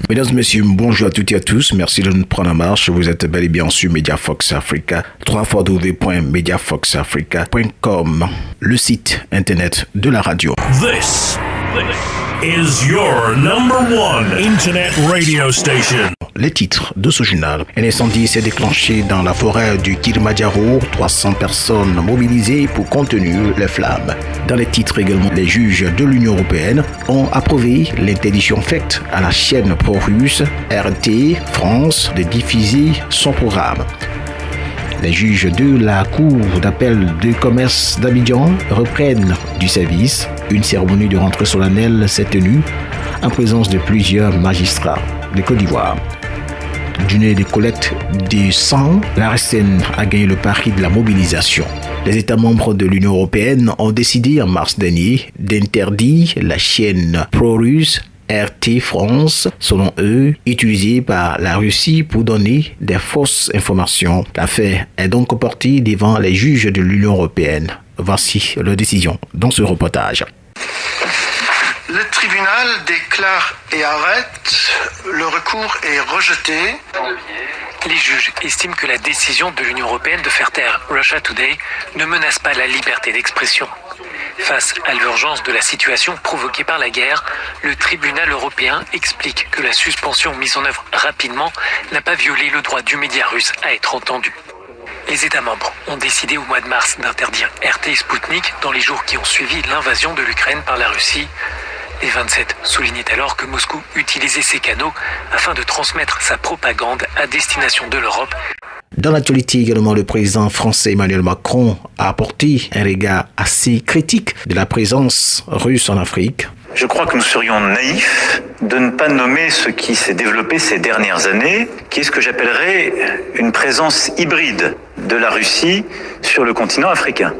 Mesdames, Messieurs, bonjour à toutes et à tous. Merci de nous prendre en marche. Vous êtes bel et bien sur Media Fox Africa, www.mediafoxafrica.com, le site internet de la radio. This is your number one internet radio station. Les titres de ce journal. Un incendie s'est déclenché dans la forêt du Kilimanjaro. 300 personnes mobilisées pour contenir les flammes. Dans les titres également, les juges de l'Union européenne ont approuvé l'interdiction faite à la chaîne pro-russe RT France de diffuser son programme. Les juges de la Cour d'appel de commerce d'Abidjan reprennent du service. Une cérémonie de rentrée solennelle s'est tenue en présence de plusieurs magistrats de Côte d'Ivoire. D'une des collectes de sang, l'ARSN a gagné le pari de la mobilisation. Les États membres de l'Union européenne ont décidé en mars dernier d'interdire la chaîne pro-russe RT France, selon eux, utilisée par la Russie pour donner des fausses informations. L'affaire est donc portée devant les juges de l'Union européenne. Voici leur décision dans ce reportage. Le tribunal déclare et arrête. Le recours est rejeté. Les juges estiment que la décision de l'Union européenne de faire taire Russia Today ne menace pas la liberté d'expression. Face à l'urgence de la situation provoquée par la guerre, le tribunal européen explique que la suspension mise en œuvre rapidement n'a pas violé le droit du média russe à être entendu. Les États membres ont décidé au mois de mars d'interdire RT et Sputnik dans les jours qui ont suivi l'invasion de l'Ukraine par la Russie. Les 27 soulignaient alors que Moscou utilisait ces canaux afin de transmettre sa propagande à destination de l'Europe. Dans l'actualité également, le président français Emmanuel Macron a apporté un regard assez critique de la présence russe en Afrique. Je crois que nous serions naïfs de ne pas nommer ce qui s'est développé ces dernières années, qui est ce que j'appellerais une présence hybride de la Russie sur le continent africain,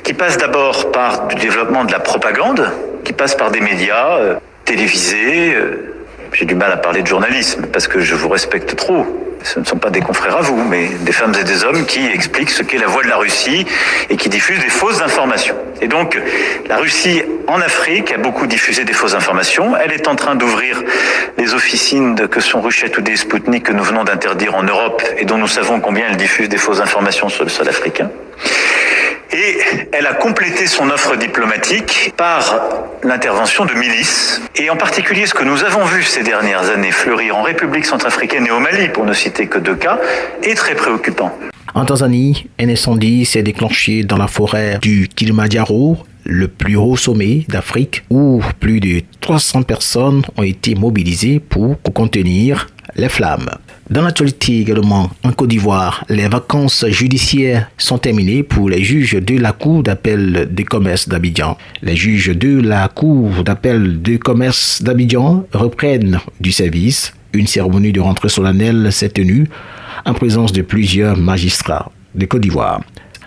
qui passe d'abord par du développement de la propagande, qui passe par des médias télévisés. J'ai du mal à parler de journalisme parce que je vous respecte trop. Ce ne sont pas des confrères à vous, mais des femmes et des hommes qui expliquent ce qu'est la voix de la Russie et qui diffusent des fausses informations. Et donc, la Russie en Afrique a beaucoup diffusé des fausses informations. Elle est en train d'ouvrir les officines que sont Russia Today et Sputnik que nous venons d'interdire en Europe et dont nous savons combien elle diffuse des fausses informations sur le sol africain. Et elle a complété son offre diplomatique par l'intervention de milices. Et en particulier, ce que nous avons vu ces dernières années fleurir en République centrafricaine et au Mali, pour ne citer que 2 cas, est très préoccupant. En Tanzanie, un incendie s'est déclenché dans la forêt du Kilimanjaro, le plus haut sommet d'Afrique, où plus de 300 personnes ont été mobilisées pour contenir les flammes. Dans l'actualité également, en Côte d'Ivoire, les vacances judiciaires sont terminées pour les juges de la Cour d'appel de commerce d'Abidjan. Les juges de la Cour d'appel de commerce d'Abidjan reprennent du service. Une cérémonie de rentrée solennelle s'est tenue en présence de plusieurs magistrats de Côte d'Ivoire.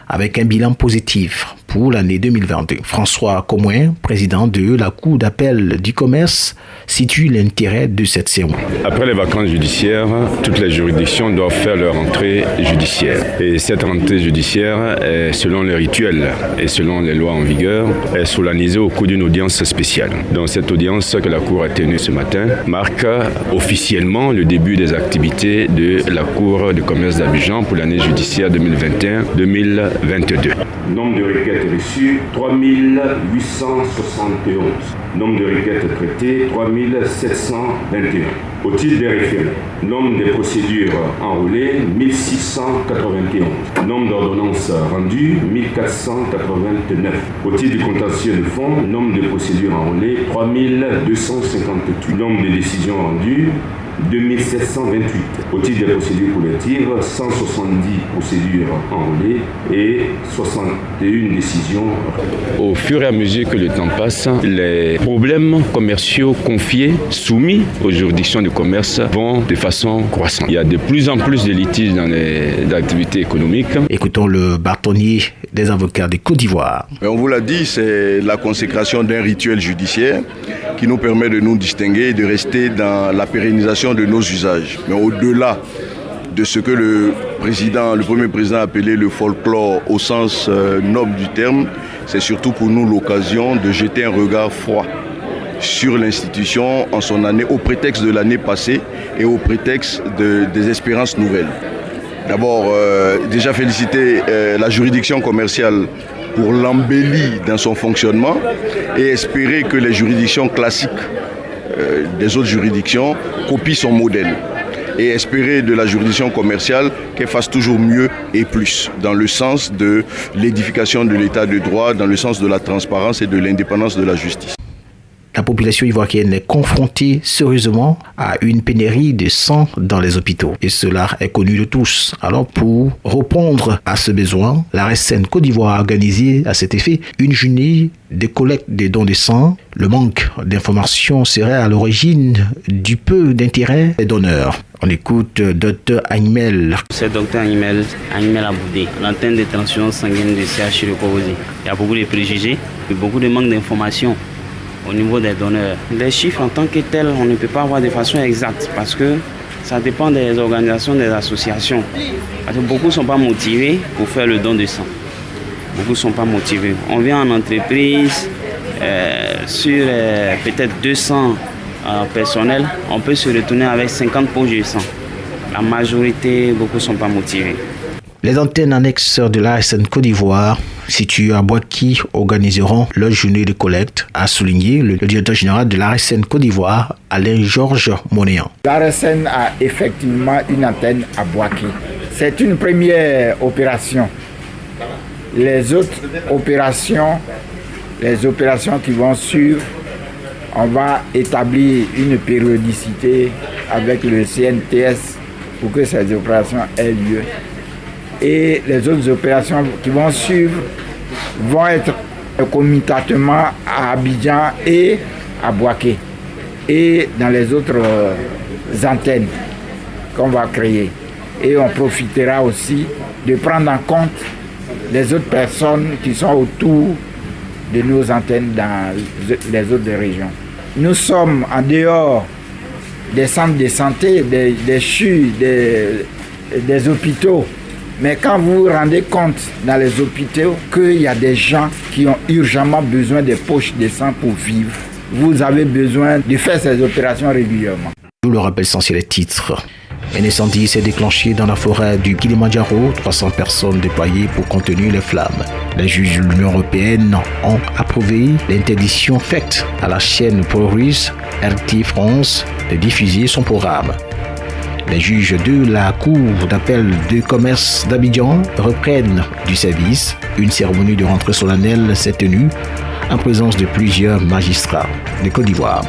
Avec un bilan positif pour l'année 2022. François Comouin, président de la Cour d'appel du commerce, situe l'intérêt de cette cérémonie. Après les vacances judiciaires, toutes les juridictions doivent faire leur rentrée judiciaire. Et cette rentrée judiciaire est selon les rituels et selon les lois en vigueur, est solennisée au cours d'une audience spéciale. Donc cette audience que la Cour a tenue ce matin marque officiellement le début des activités de la Cour de commerce d'Abidjan pour l'année judiciaire 2021-2022. Nombre de requêtes reçues, 3871. Nombre de requêtes traitées, 3721. Au titre des référés, nombre des procédures enrôlées, 1691. Nombre d'ordonnances rendues, 1489. Au titre du contentieux de fonds, nombre de procédures enrôlées, 3258. Nombre de décisions rendues, 2728. Au titre des procédures collectives, 170 procédures enrôlées et 61 décisions. Au fur et à mesure que le temps passe, les problèmes commerciaux confiés, soumis aux juridictions de commerce vont de façon croissante. Il y a de plus en plus de litiges dans les activités économiques. Écoutons le bâtonnier des avocats de Côte d'Ivoire. On vous l'a dit, c'est la consécration d'un rituel judiciaire qui nous permet de nous distinguer et de rester dans la pérennisation de nos usages. Mais au-delà de ce que le premier président a appelé le folklore au sens noble du terme, c'est surtout pour nous l'occasion de jeter un regard froid sur l'institution en son année, au prétexte de l'année passée et au prétexte des espérances nouvelles. D'abord, déjà féliciter la juridiction commerciale pour l'embellir dans son fonctionnement et espérer que les juridictions classiques des autres juridictions copient son modèle. Et espérer de la juridiction commerciale qu'elle fasse toujours mieux et plus, dans le sens de l'édification de l'état de droit, dans le sens de la transparence et de l'indépendance de la justice. La population ivoirienne est confrontée sérieusement à une pénurie de sang dans les hôpitaux. Et cela est connu de tous. Alors pour répondre à ce besoin, la RSN Côte d'Ivoire a organisé à cet effet une journée de collecte des dons de sang. Le manque d'informations serait à l'origine du peu d'intérêt des donneurs. On écoute Dr Agmel. C'est Dr Agmel Aboudé, l'antenne de transfusion sanguine du CHU de Kourouzi. Il y a beaucoup de préjugés, beaucoup de manque d'informations au niveau des donneurs. Les chiffres en tant que tels, on ne peut pas avoir de façon exacte parce que ça dépend des organisations, des associations. Parce que beaucoup ne sont pas motivés pour faire le don de sang. Beaucoup ne sont pas motivés. On vient en entreprise, sur peut-être 200 personnels, on peut se retourner avec 50 poches de sang. La majorité, beaucoup ne sont pas motivés. Les antennes annexes de la RSN Côte d'Ivoire, situées à Boaki, organiseront leur journée de collecte, a souligné le directeur général de la RSN Côte d'Ivoire, Alain-Georges Monéan. La RSN a effectivement une antenne à Boaki. C'est une première opération. Les autres opérations, qui vont suivre, on va établir une périodicité avec le CNTS pour que ces opérations aient lieu. Et les autres opérations qui vont suivre vont être concomitamment à Abidjan et à Boaké et dans les autres antennes qu'on va créer. Et on profitera aussi de prendre en compte les autres personnes qui sont autour de nos antennes dans les autres régions. Nous sommes en dehors des centres de santé, des CHU, des hôpitaux. Mais quand vous vous rendez compte dans les hôpitaux qu'il y a des gens qui ont urgemment besoin des poches de sang pour vivre, vous avez besoin de faire ces opérations régulièrement. Je le rappelle essentiel les titres. Un incendie s'est déclenché dans la forêt du Kilimandjaro, 300 personnes déployées pour contenir les flammes. Les juges de l'Union européenne ont approuvé l'interdiction faite à la chaîne pro-russe RT France de diffuser son programme. Les juges de la Cour d'appel de commerce d'Abidjan reprennent du service. Une cérémonie de rentrée solennelle s'est tenue en présence de plusieurs magistrats de Côte d'Ivoire.